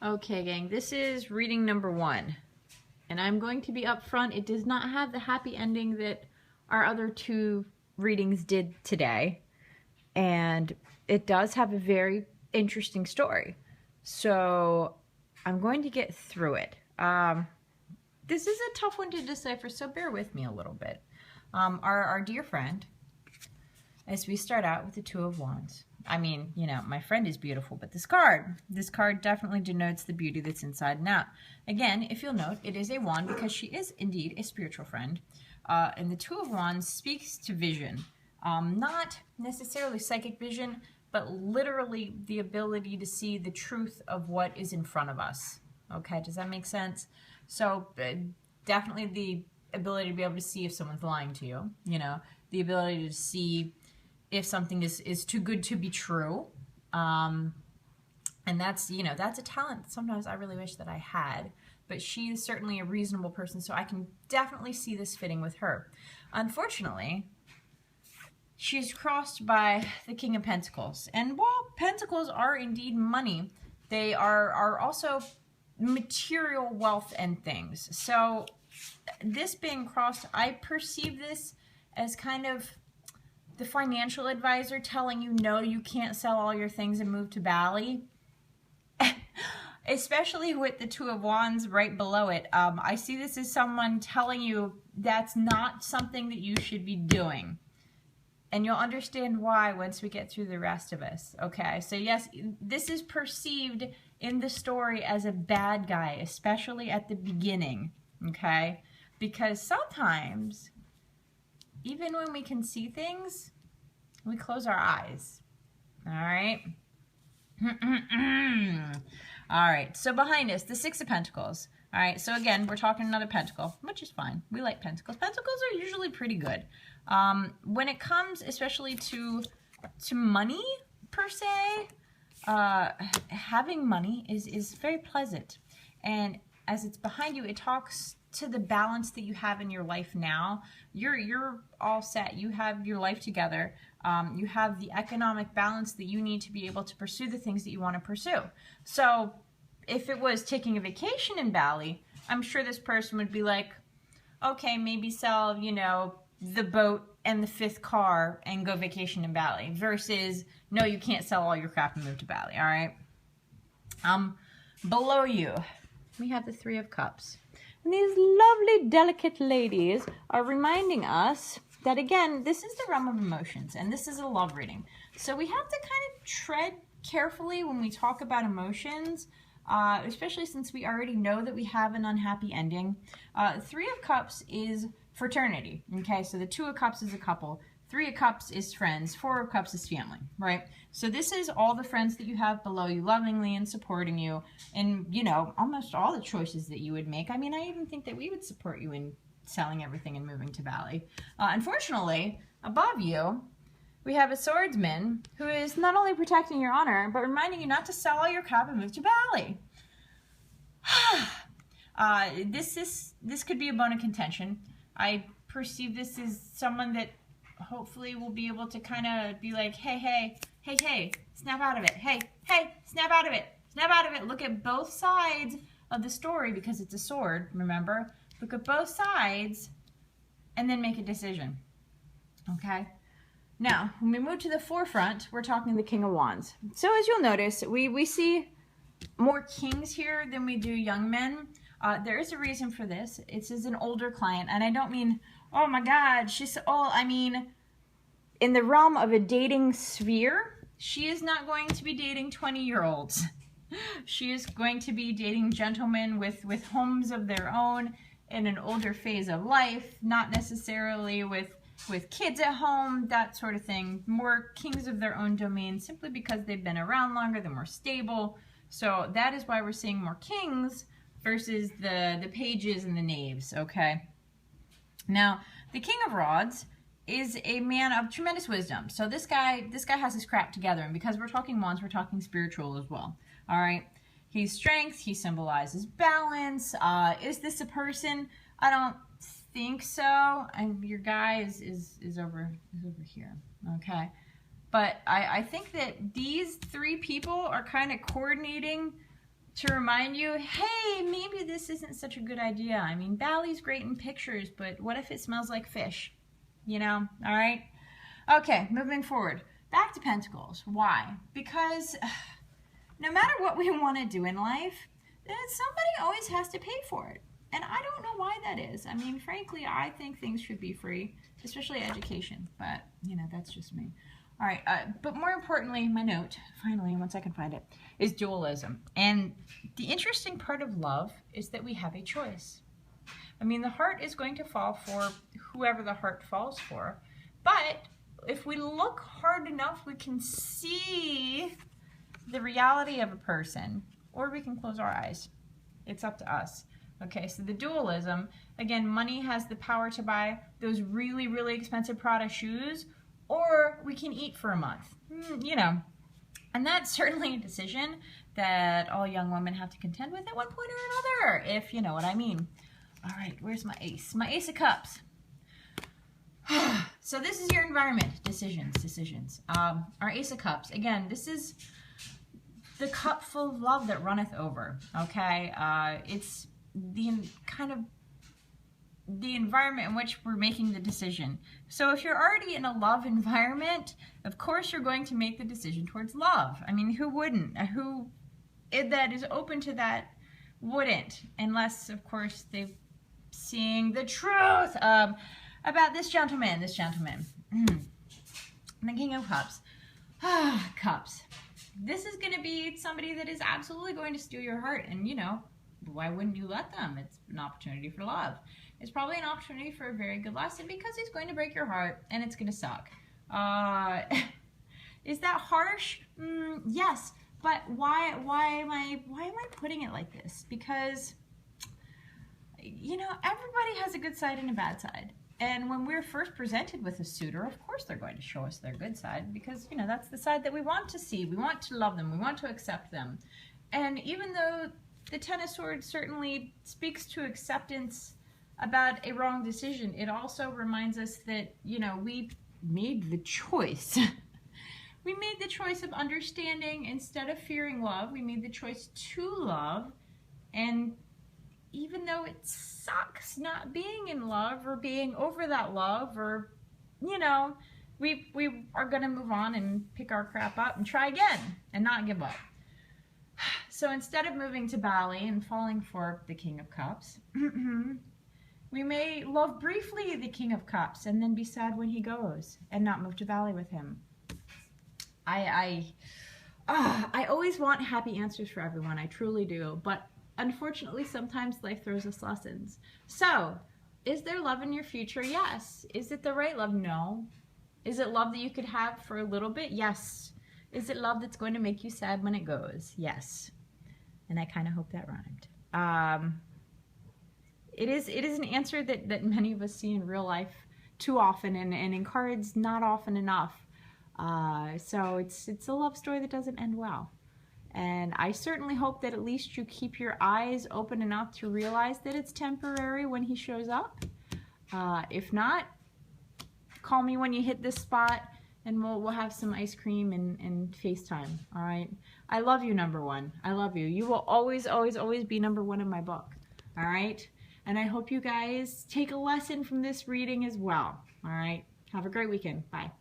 Okay, gang, this is reading number 1. And I'm going to be upfront. It does not have the happy ending that our other 2 readings did today. And it does have a very interesting story. So I'm going to get through it. This is a tough one to decipher, so bear with me a little bit. Our dear friend, as we start out with the Two of Wands. I mean, you know, my friend is beautiful, but this card definitely denotes the beauty that's inside and out. Again, if you'll note, it is a wand because she is indeed a spiritual friend. And the Two of Wands speaks to vision. Not necessarily psychic vision, but literally the ability to see the truth of what is in front of us. Okay, does that make sense? So definitely the ability to be able to see if someone's lying to you, you know, the ability to see if something is too good to be true. And that's, you know, that's a talent that sometimes I really wish that I had. But she is certainly a reasonable person, so I can definitely see this fitting with her. Unfortunately, she's crossed by the King of Pentacles. And while Pentacles are indeed money, they are also material wealth and things. So this being crossed, I perceive this as kind of the financial advisor telling you, no, you can't sell all your things and move to Bali. Especially with the Two of Wands right below it. I see this as someone telling you that's not something that you should be doing. And you'll understand why once we get through the rest of us. Okay, so yes, this is perceived in the story as a bad guy, especially at the beginning. Okay, because sometimes, even when we can see things, we close our eyes. All right? All right, so behind us, the Six of Pentacles. All right, so again, we're talking another pentacle, which is fine. We like pentacles. Pentacles are usually pretty good. When it comes especially to money, per se, having money is very pleasant. And as it's behind you, it talks to the balance that you have in your life now. You're all set. You have your life together. You have the economic balance that you need to be able to pursue the things that you want to pursue. So if it was taking a vacation in Bali, I'm sure this person would be like, okay, maybe sell, you know, the boat and the 5th car and go vacation in Bali, versus, no, you can't sell all your crap and move to Bali, all right? Below you, we have the Three of Cups. And these lovely, delicate ladies are reminding us that, again, this is the realm of emotions, and this is a love reading. So we have to kind of tread carefully when we talk about emotions, especially since we already know that we have an unhappy ending. Three of Cups is fraternity, okay? So the Two of Cups is a couple. 3 of Cups is friends. 4 of Cups is family, right? So this is all the friends that you have below you, lovingly and supporting you, and, you know, almost all the choices that you would make. I mean, I even think that we would support you in selling everything and moving to Bali. Unfortunately, above you, we have a swordsman who is not only protecting your honor, but reminding you not to sell all your crap and move to Bali. This could be a bone of contention. I perceive this as someone that hopefully will be able to kind of be like, hey, snap out of it. Hey, snap out of it. Snap out of it. Look at both sides of the story because it's a sword, remember? Look at both sides and then make a decision, okay? Now, when we move to the forefront, we're talking the King of Wands. So as you'll notice, we see more kings here than we do young men. There is a reason for this. It's as an older client, and I don't mean, oh my God, she's so old. I mean, in the realm of a dating sphere, she is not going to be dating 20-year-olds. She is going to be dating gentlemen with homes of their own in an older phase of life, not necessarily with kids at home, that sort of thing. More kings of their own domain simply because they've been around longer, they're more stable. So that is why we're seeing more kings versus the pages and the knaves, okay? Now, the King of Rods is a man of tremendous wisdom. So this guy has his crap together, and because we're talking wands, we're talking spiritual as well. All right, he's strength. He symbolizes balance. Is this a person? I don't think so. And your guy is over here. Okay, but I think that these 3 people are kind of coordinating to remind you, hey, maybe this isn't such a good idea. I mean, Bally's great in pictures, but what if it smells like fish? You know, all right? Okay, moving forward. Back to Pentacles. Why? Because no matter what we want to do in life, somebody always has to pay for it. And I don't know why that is. I mean, frankly, I think things should be free, especially education. But, you know, that's just me. All right, but more importantly, my note, finally, once I can find it, is dualism. And the interesting part of love is that we have a choice. I mean, the heart is going to fall for whoever the heart falls for. But if we look hard enough, we can see the reality of a person, or we can close our eyes. It's up to us. Okay, so the dualism, again, money has the power to buy those really, really expensive Prada shoes, or we can eat for a month, you know. And that's certainly a decision that all young women have to contend with at one point or another, if you know what I mean. All right, where's my ace? My Ace of Cups. So this is your environment. Decisions. Our Ace of Cups. Again, this is the cup full of love that runneth over, okay? It's the kind of the environment in which we're making the decision. So if you're already in a love environment, of course you're going to make the decision towards love. I mean, who wouldn't? Who that is open to that wouldn't? Unless, of course, they're seeing the truth about this gentleman. The King of Cups. Cups. This is going to be somebody that is absolutely going to steal your heart. And, you know, why wouldn't you let them? It's an opportunity for love. It's probably an opportunity for a very good lesson because he's going to break your heart and it's going to suck. Is that harsh? Yes, but why am I putting it like this? Because, you know, everybody has a good side and a bad side. And when we're first presented with a suitor, of course they're going to show us their good side because, you know, that's the side that we want to see. We want to love them. We want to accept them. And even though the Ten of Swords certainly speaks to acceptance about a wrong decision, it also reminds us that, you know, we made the choice. We made the choice of understanding instead of fearing love. We made the choice to love. And even though it sucks not being in love or being over that love, or, you know, we are going to move on and pick our crap up and try again and not give up. So instead of moving to Bali and falling for the King of Cups, we may love briefly the King of Cups and then be sad when he goes and not move to Bali with him. I always want happy answers for everyone. I truly do. But unfortunately, sometimes life throws us lessons. So, is there love in your future? Yes. Is it the right love? No. Is it love that you could have for a little bit? Yes. Is it love that's going to make you sad when it goes? Yes. And I kind of hope that rhymed. It is an answer that many of us see in real life too often, and in cards not often enough. So it's a love story that doesn't end well. And I certainly hope that at least you keep your eyes open enough to realize that it's temporary when he shows up. If not, call me when you hit this spot and we'll have some ice cream and FaceTime, all right? I love you, number one. I love you. You will always, always, always be number one in my book, all right? And I hope you guys take a lesson from this reading as well, all right? Have a great weekend. Bye.